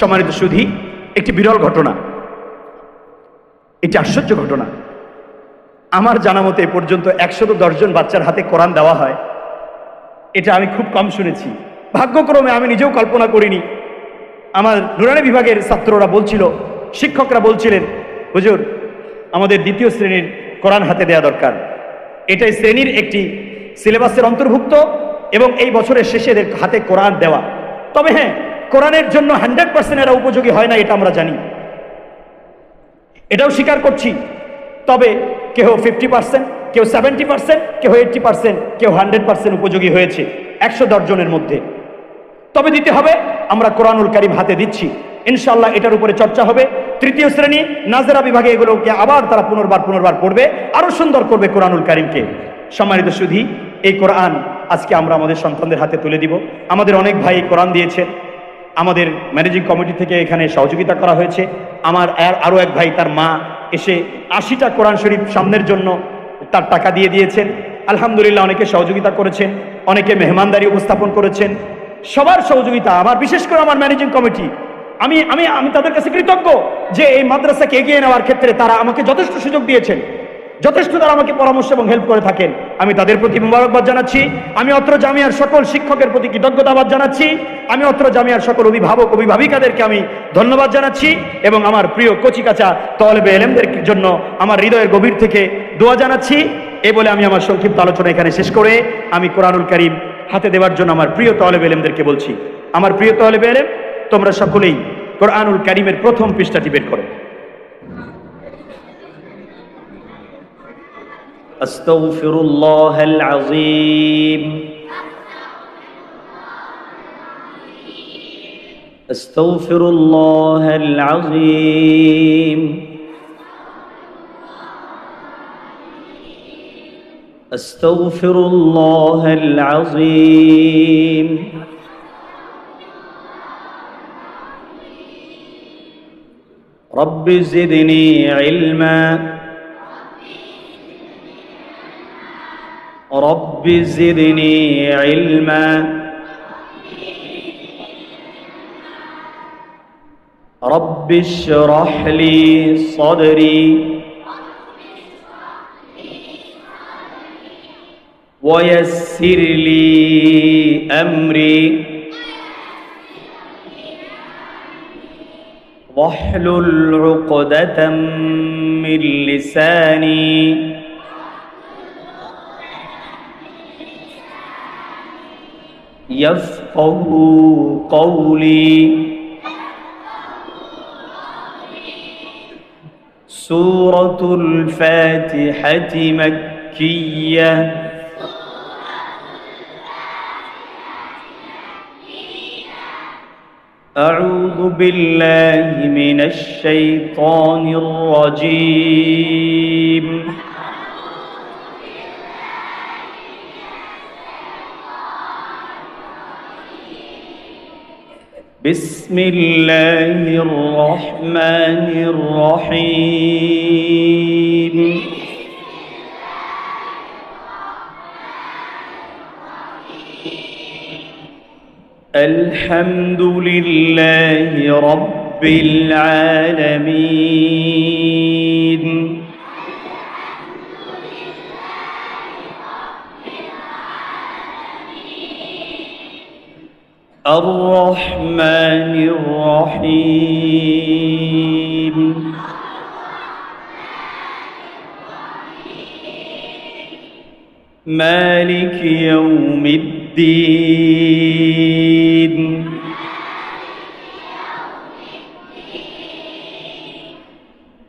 সম্মানিত সুধী, একটি বিরল ঘটনা, একটি আশ্চর্য ঘটনা। আমার জানা মতে এ পর্যন্ত 110 জন বাচ্চার হাতে কোরআন দেওয়া হয়, এটা আমি খুব কম শুনেছি। ভাগ্যক্রমে আমি নিজেও কল্পনা করিনি। আমার নুরানি বিভাগের ছাত্ররা বলছিল, শিক্ষকরা বলছিলেন, হুজুর আমাদের দ্বিতীয় শ্রেণীর কোরআন হাতে দেওয়া দরকার। এটাই শ্রেণীর একটি সিলেবাসের অন্তর্ভুক্ত এবং এই বছরের শেষে এদের হাতে কোরআন দেওয়া। তবে হ্যাঁ, কোরআনের জন্য 100% এরা উপযোগী হয় না, এটা আমরা জানি, এটাও স্বীকার করছি। তবে কেউ 50%, কেউ 70%, কেউ 80%, কেউ 100% উপযোগী হয়েছে 110 জনের মধ্যে। তবে দিতে হবে, আমরা কোরআনুল কারীম হাতে দিচ্ছি ইনশাআল্লাহ। এটার উপরে চর্চা হবে। তৃতীয় শ্রেণী নাজেরা বিভাগে এগুলোকে আবার তারা পুনর্বার পড়বে, আরো সুন্দর করবে কোরআনুল কারীমকে। সম্মানিত সুধী, এই কোরআন আজকে আমরা আমাদের সন্তানদের হাতে তুলে দিব। আমাদের অনেক ভাই কোরআন দিয়েছেন, আমাদের ম্যানেজিং কমিটি থেকে এখানে সহযোগিতা করা হয়েছে। আমার আরও এক ভাই, তার মা এসে 80টা কোরআন শরীফ সামনের জন্য তার টাকা দিয়ে দিয়েছেন। আলহামদুলিল্লাহ, অনেকে সহযোগিতা করেছেন, অনেকে মেহমানদারি উপস্থাপন করেছেন। সবার সহযোগিতা, আমার বিশেষ করে আমার ম্যানেজিং কমিটি, আমি আমি আমি তাদের কাছে কৃতজ্ঞ যে এই মাদ্রাসাকে এগিয়ে নেওয়ার ক্ষেত্রে তারা আমাকে যথেষ্ট সুযোগ দিয়েছেন, যথেষ্ট তারা আমাকে পরামর্শ এবং হেল্প করে থাকেন। আমি তাদের প্রতি মোবারকবাদ জানাচ্ছি। আমি অত্র জামিয়ার সকল শিক্ষকের প্রতি কৃতজ্ঞতাবাদ জানাচ্ছি। আমি অত্র জামিয়ার সকল অভিভাবক অভিভাবিকাদেরকে আমি ধন্যবাদ জানাচ্ছি এবং আমার প্রিয় কচিকাচা তলেবে এলেমদের জন্য আমার হৃদয়ের গভীর থেকে দোয়া জানাচ্ছি। এই বলে আমি আমার সংক্ষিপ্ত আলোচনা এখানে শেষ করে আমি কোরআনুল কারীম হাতে দেওয়ার জন্য আমার প্রিয় তলেবে এলেমদেরকে বলছি, আমার প্রিয় তলেবে এলেম, তোমরা সকলেই কোরআনুল কারীমের প্রথম পৃষ্ঠাটি বের করো। আস্তাগফিরুল্লাহাল আযীম, আস্তাগফিরুল্লাহাল আযীম, আস্তাগফিরুল্লাহাল আযীম। রব্বি জিদনি ইলমা, রব্বি জিদনি ইলমা, রব্বি ইশরাহ লি সাদরি ويسر لي أمري واحلل عقدة من لساني يفقه قولي سورة الفاتحة مكية أعوذ بالله من الشيطان الرجيم بسم الله الرحمن الرحيم الحمد لله رب العالمين الرحمن الرحيم مالك يوم الدين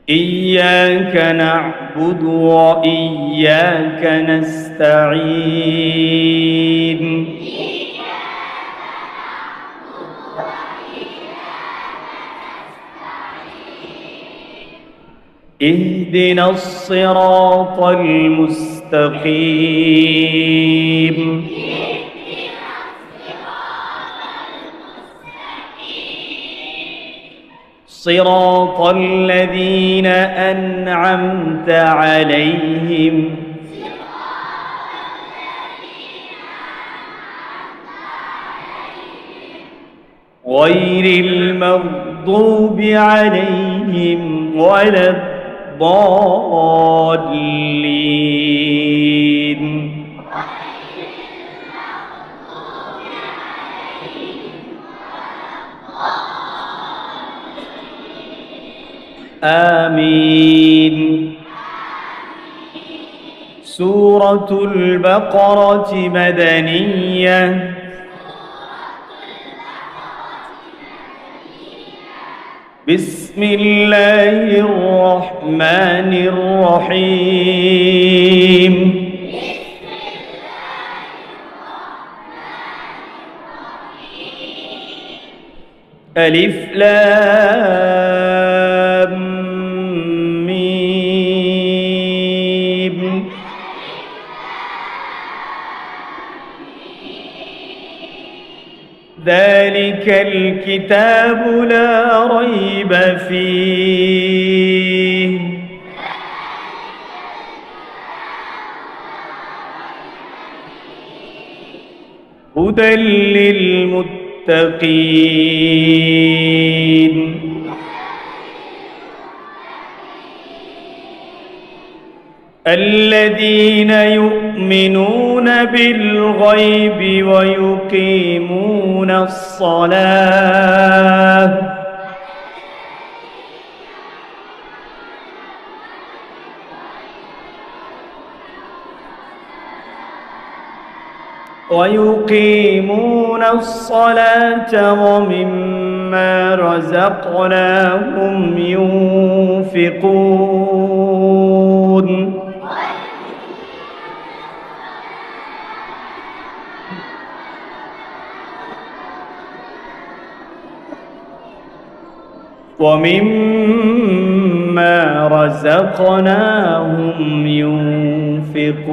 إياك نعبد وإياك نستعين اهدنا الصراط المستقيم صراط الذين أنعمت عليهم غير المغضوب عليهم ولا الضالين آمين. سورة البقرة مدنية. بسم الله الرحمن الرحيم. ألف لام ميم. ذلك الكتاب لا ريب فيه هدى للمتقين. الذين يؤمنون بالغيب ويقيمون الصلاة ومما رزقناهم ينفقون. ومما رزقناهم ينفقون.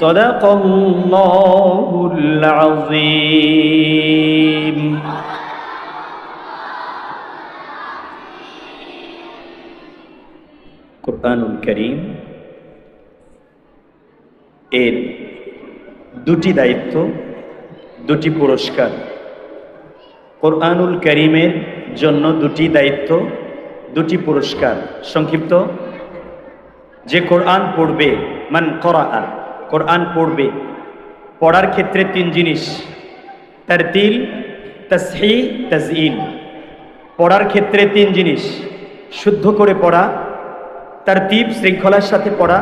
صدق الله العظيم. কুরআনুল কারীম এর দুটি দায়িত্ব, দুটি পুরস্কার। কুরআনুল কারীমের জন্য দুটি দায়িত্ব, দুটি পুরস্কার। সংক্ষিপ্ত, যে কোরআন পড়বে, মান করাআ, কোরআন পড়বে, পড়ার ক্ষেত্রে তিন জিনিস: তারতিল, তাসহিহ, তাজঈন। পড়ার ক্ষেত্রে তিন জিনিস: শুদ্ধ করে পড়া, তারতিব শৃঙ্খলার সাথে পড়া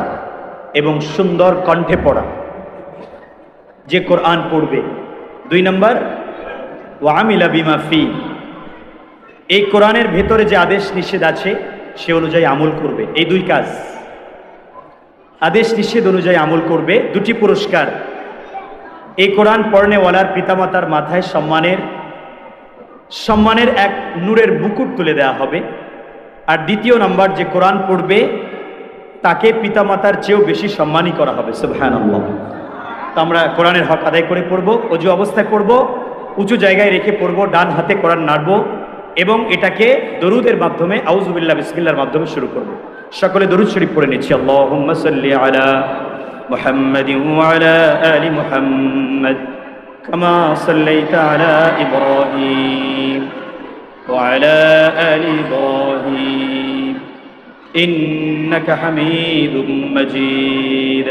এবং সুন্দর কণ্ঠে পড়া। যে কোরআন পড়বে। 2 নম্বর, ওয়া আমিলা বিমা ফি, এই কোরআনের ভেতরে যে আদেশ নিষেধ আছে সে অনুযায়ী আমল করবে। এই দুই কাজ, আদেশ নিষেধ অনুযায়ী আমল করবে। দুটি পুরস্কার। এই কোরআন পড়নেওয়ালার পিতামাতার মাথায় সম্মানের এক নূরের বুকুট তুলে দেওয়া হবে। আর দ্বিতীয় নাম্বার, যে কোরআন পড়বে তাকে পিতামাতার চেয়েও বেশি সম্মানই করা হবে। সুবহানাল্লাহ। তো আমরা কোরআনের হক আদায় করে পড়ব, অজু অবস্থায় পড়ব, উঁচু জায়গায় রেখে পড়ব, ডান হাতে কোরআন নাড়ব এবং এটাকে দরুদের মাধ্যমে, আউযুবিল্লাহ বিসমিল্লাহর মাধ্যমে শুরু করব। সকলে দরুদ শরীফ পড়ে নিচ্ছি। আল্লাহুম্মা সাল্লি আলা মুহাম্মাদিন ওয়া আলা আলি মুহাম্মাদ কামা সাল্লাইতা আলা ইব্রাহিম ওয়া আলা আলি ইব্রাহিম ইন্নাকা হামিদুম মাজিদ।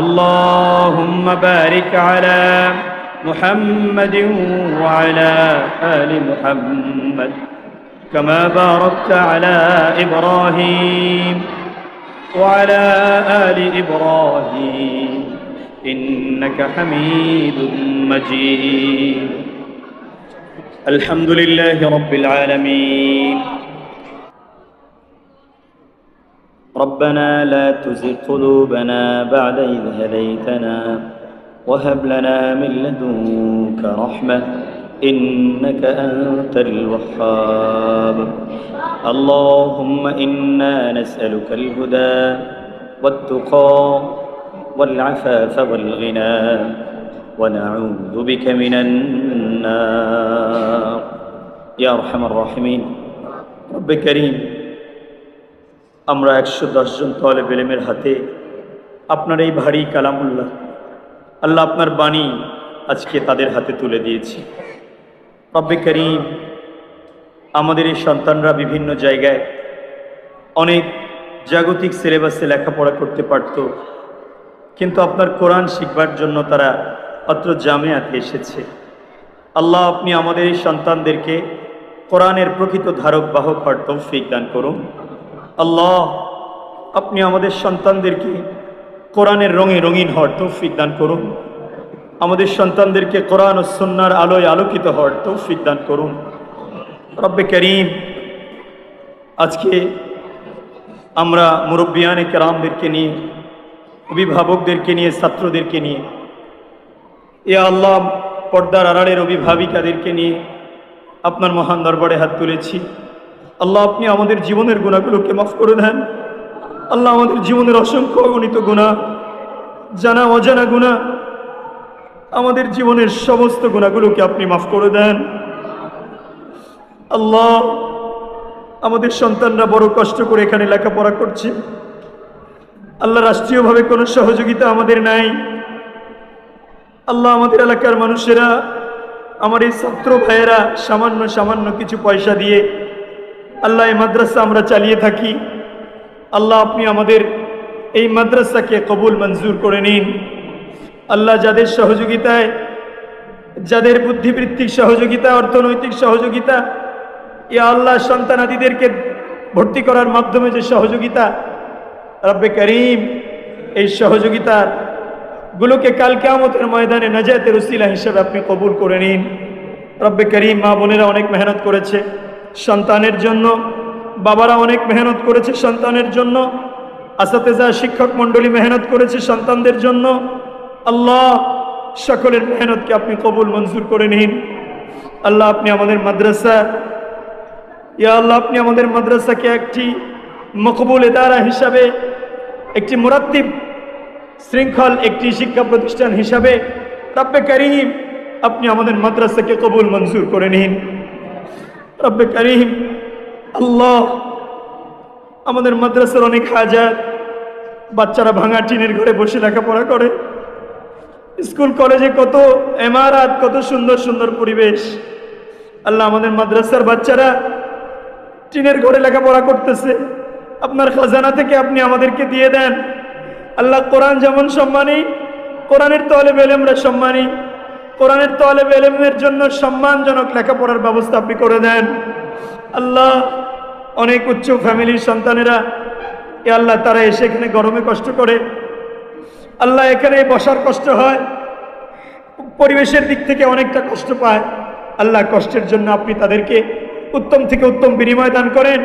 اللهم بارك على محمد وعلى آل محمد كما باركت على إبراهيم وعلى آل إبراهيم إنك حميد مجيد. الحمد لله رب العالمين. ربنا لا تزغ قلوبنا بعد إذ هديتنا وهب لنا من لدنك رحمة إنك أنت الوهاب. اللهم إنا نسألك الهدى والتقى والعفاف والغنى ونعوذ بك من النار يا أرحم الراحمين. رب كريم, আমরা 110 জন তালেব ইলমের হাতে আপনার এই ভারী কালামুল্লাহ আল্লাহ আপনার বাণী আজকে তাদের হাতে তুলে দিয়েছি। রব্বে করিম, আমাদের এই সন্তানরা বিভিন্ন জায়গায় অনেক জাগতিক সিলেবাসে লেখাপড়া করতে পারত, কিন্তু আপনার কোরআন শিখবার জন্য তারা অত্র জামিয়াতে এসেছে। আল্লাহ, আপনি আমাদের এই সন্তানদেরকে কোরআনের প্রকৃত ধারক বাহক হওয়ার তৌফিক দান করুন। আল্লাহ, আপনি আমাদের সন্তানদেরকে কোরআনের রঙে রঙিন হওয়ার তৌফিক দান করুন। আমাদের সন্তানদেরকে কোরআন ও সুন্নাহর আলোয় আলোকিত হওয়ার তৌফিক দান করুন। রব্বে করিম, আজকে আমরা মুরব্বিয়ানে কেরামদেরকে নিয়ে, অভিভাবকদেরকে নিয়ে, ছাত্রদেরকে নিয়ে, ইয়া আল্লাহ, পর্দার আড়ালের অভিভাবিকাদেরকে নিয়ে আপনার মহান দরবারে হাত তুলেছি। আল্লাহ, আপনি আমাদের জীবনের গুনাহগুলোকে মাফ করে দেন। আল্লাহ, আমাদের জীবনের অসংখ্য অগণিত গুনাহ, জানা অজানা গুনাহ, আমাদের জীবনের সমস্ত গুনাহগুলোকে আপনি মাফ করে দেন। আল্লাহ, আমাদের সন্তানরা বড় কষ্ট করে এখানে লেখাপড়া করছে। আল্লাহ, রাষ্ট্রীয়ভাবে কোনো সহযোগিতা আমাদের নাই। আল্লাহ, আমাদের এলাকার মানুষেরা, আমার এই ছাত্র ভাইয়েরা সামান্য সামান্য কিছু পয়সা দিয়ে আল্লাহ এই মাদ্রাসা আমরা চালিয়ে থাকি। আল্লাহ, আপনি আমাদের এই মাদ্রাসাকে কবুল মঞ্জুর করে নিন। আল্লাহ, যাদের সহযোগিতায়, যাদের বুদ্ধিবৃত্তিক সহযোগিতা, অর্থনৈতিক সহযোগিতা, ইয়া আল্লাহ, সন্তানাদিদেরকে ভর্তি করার মাধ্যমে যে সহযোগিতা, রব্বে করিম, এই সহযোগিতা গুলোকে কাল কিয়ামতের ময়দানে নাজাতের উসিলা হিসেবে আপনি কবুল করে নিন। রব্বে করিম, মা বোনেরা অনেক মেহনত করেছে সন্তানের জন্য, বাবারা অনেক মেহনত করেছে সন্তানের জন্য, আসাতেজা শিক্ষক মণ্ডলী মেহনত করেছে সন্তানদের জন্য। আল্লাহ, সকলের মেহনতকে আপনি কবুল মঞ্জুর করে নিন। আল্লাহ, আপনি আমাদের মাদ্রাসা, ইয়া আল্লাহ, আপনি আমাদের মাদ্রাসাকে একটি মকবুল ইদারা হিসাবে, একটি মুরাত্তিব শৃঙ্খল একটি শিক্ষা প্রতিষ্ঠান হিসাবে, রব্বে করিম, আপনি আমাদের মাদ্রাসাকে কবুল মঞ্জুর করে নিন। রব্বে করিম, আল্লাহ, আমাদের মাদ্রাসার অনেক হাজাত, বাচ্চারা ভাঙা টিনের ঘরে বসে লেখাপড়া করে। স্কুল কলেজে কত ইমারত, কত সুন্দর সুন্দর পরিবেশ। আল্লাহ, আমাদের মাদ্রাসার বাচ্চারা টিনের ঘরে লেখাপড়া করতেছে। আপনার খাজানা থেকে আপনি আমাদেরকে দিয়ে দেন। আল্লাহ, কোরআন যেমন সম্মানী, কোরআনের তালেব ইলমরা সম্মানী, কোরআনের তালেব ইলমের জন্য সম্মানজনক লেখাপড়ার ব্যবস্থা আপনি করে দেন। আল্লাহ, অনেক উচ্চ ফ্যামিলির সন্তানেরা, এ আল্লাহ, তারা এসে এখানে গরমে কষ্ট করে। আল্লাহ, এখানে বসার কষ্ট হয়, পরিবেশের দিক থেকে অনেকটা কষ্ট পায়। আল্লাহ, কষ্টের জন্য আপনি তাদেরকে উত্তম থেকে উত্তম বিনিময় দান করেন।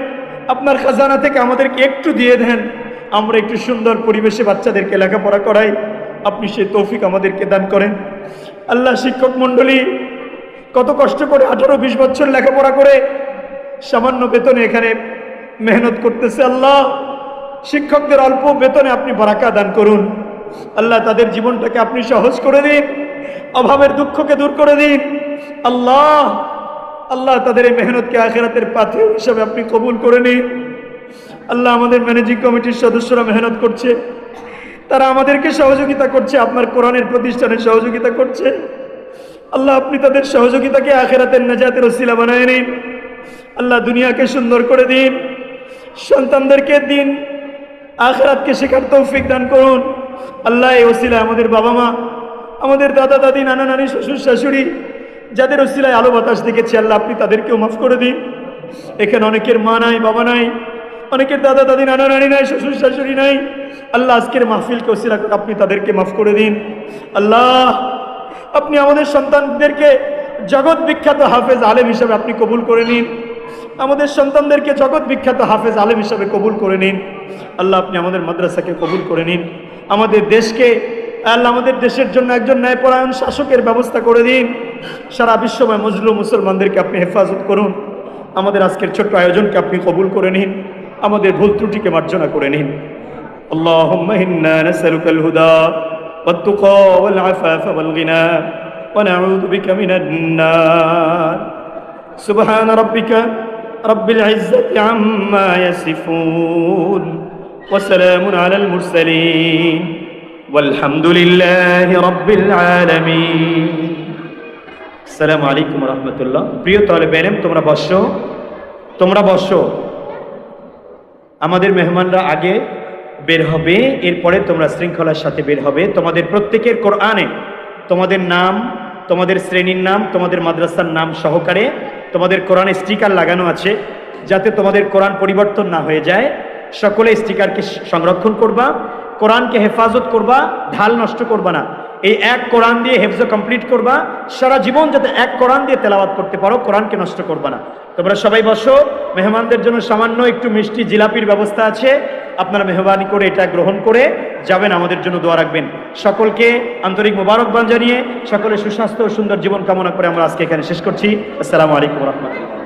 আপনার খাজানা থেকে আমাদেরকে একটু দিয়ে দেন, আমরা একটু সুন্দর পরিবেশে বাচ্চাদেরকে লেখাপড়া করাই। আপনি সেই তৌফিক আমাদেরকে দান করেন। আল্লাহ, শিক্ষক মণ্ডলী কত কষ্ট করে 18-20 বছর লেখাপড়া করে সামান্য বেতনে এখানে মেহনত করতেছে। আল্লাহ, শিক্ষকদের অল্প বেতনে আপনি বারাকা দান করুন। আল্লাহ, তাদের জীবনটাকে আপনি সহজ করে দিন, অভাবের দুঃখকে দূর করে দিন। আল্লাহ, আল্লাহ, তাদের এই মেহনতকে আখিরাতের পাথেয় হিসাবে আপনি কবুল করে নিন। আল্লাহ, আমাদের ম্যানেজিং কমিটির সদস্যরা মেহনত করছে, তারা আমাদেরকে সহযোগিতা করছে, আপনার কোরআনের প্রতিষ্ঠানে সহযোগিতা করছে। আল্লাহ, আপনি তাদের সহযোগিতাকে আখিরাতের নাজাতের ওসিলা বানায় নিন। আল্লাহ, দুনিয়াকে সুন্দর করে দিন, সন্তানদেরকে দিন আখিরাতকে শেখার তৌফিক দান করুন। আল্লাহ, এই ওসিলায় আমাদের বাবা মা, আমাদের দাদা দাদি, নানা নানি, শ্বশুর শাশুড়ি, যাদের ওসিলায় আলো বাতাস দেখেছি, আল্লাহ, আপনি তাদেরকেও মাফ করে দিন। এখানে অনেকের মা নাই, বাবা নাই, অনেকের দাদা দাদি, নানা নানি নাই, শ্বশুর শাশুড়ি নাই। আল্লাহ, আজকের মাহফিলকে ওসিলা করে আপনি তাদেরকে মাফ করে দিন। আল্লাহ, আপনি আমাদের সন্তানদেরকে জগৎ বিখ্যাত হাফেজ আলেম হিসাবে আপনি কবুল করে নিন। আমাদের সন্তানদেরকে জগৎ বিখ্যাত হাফেজ আলেম হিসাবে কবুল করে নিন। আল্লাহ, আপনি আমাদের মাদ্রাসাকে কবুল করে নিন। আমাদের দেশকে, আল্লাহ, আমাদের দেশের জন্য একজন ন্যায়পরায়ণ শাসকের ব্যবস্থা করে দিন। সারা বিশ্বময় মজলুম মুসলমানদেরকে আপনি হেফাজত করুন। আমাদের আজকের ছোট্ট আয়োজনকে আপনি কবুল করে নিন, আমাদের ভুল ত্রুটিকে মার্জনা করে নিন। আল্লাহুম্মা ইন্না নাসআলুকাল হুদা ওয়াত-তুকা ওয়াল-আফাফা ওয়াল-গিনা ওয়া নাউযু বিকা মিনান নার। সুবহান রাব্বিকা রাব্বিল ইজ্জাতি আম্মা ইয়াসিফুন ওয়া সালামুন আলাল মুরসালিন ওয়ালহামদুলিল্লাহি রাব্বিল আলামিন। আসসালামু আলাইকুম ওয়া রাহমাতুল্লাহ। প্রিয় তালেবে ইলম, তোমরা বসো। আমাদের মেহমানরা আগে বের হবে, এরপরে তোমরা শৃঙ্খলার সাথে বের হবে। তোমাদের প্রত্যেকের কোরআনে তোমাদের নাম, তোমাদের শ্রেণীর নাম, তোমাদের মাদ্রাসার নাম সহকারে তোমাদের কোরআনে স্টিকার লাগানো আছে, যাতে তোমাদের কোরআন পরিবর্তন না হয়ে যায়। সকলে স্টিকারকে সংরক্ষণ করবা, কোরআনকে হেফাজত করবা, ঢাল নষ্ট করবা না। এই এক কোরআন দিয়ে হেফজ কমপ্লিট করবা, সারা জীবন যাতে এক কোরআন দিয়ে তেলাওয়াত করতে পারো, কোরআনকে নষ্ট করবা না। তোমরা সবাই বসো। মেহমানদের জন্য সামান্য একটু মিষ্টি জিলাপির ব্যবস্থা আছে, আপনারা মেহরবানি করে এটা গ্রহণ করে যাবেন, আমাদের জন্য দোয়া রাখবেন। সকলকে আন্তরিক মোবারকবাদ জানিয়ে সকলের সুস্বাস্থ্য ও সুন্দর জীবন কামনা করে আমরা আজকে এখানে শেষ করছি। আসসালামু আলাইকুম ওয়া রাহমাতুল্লাহ।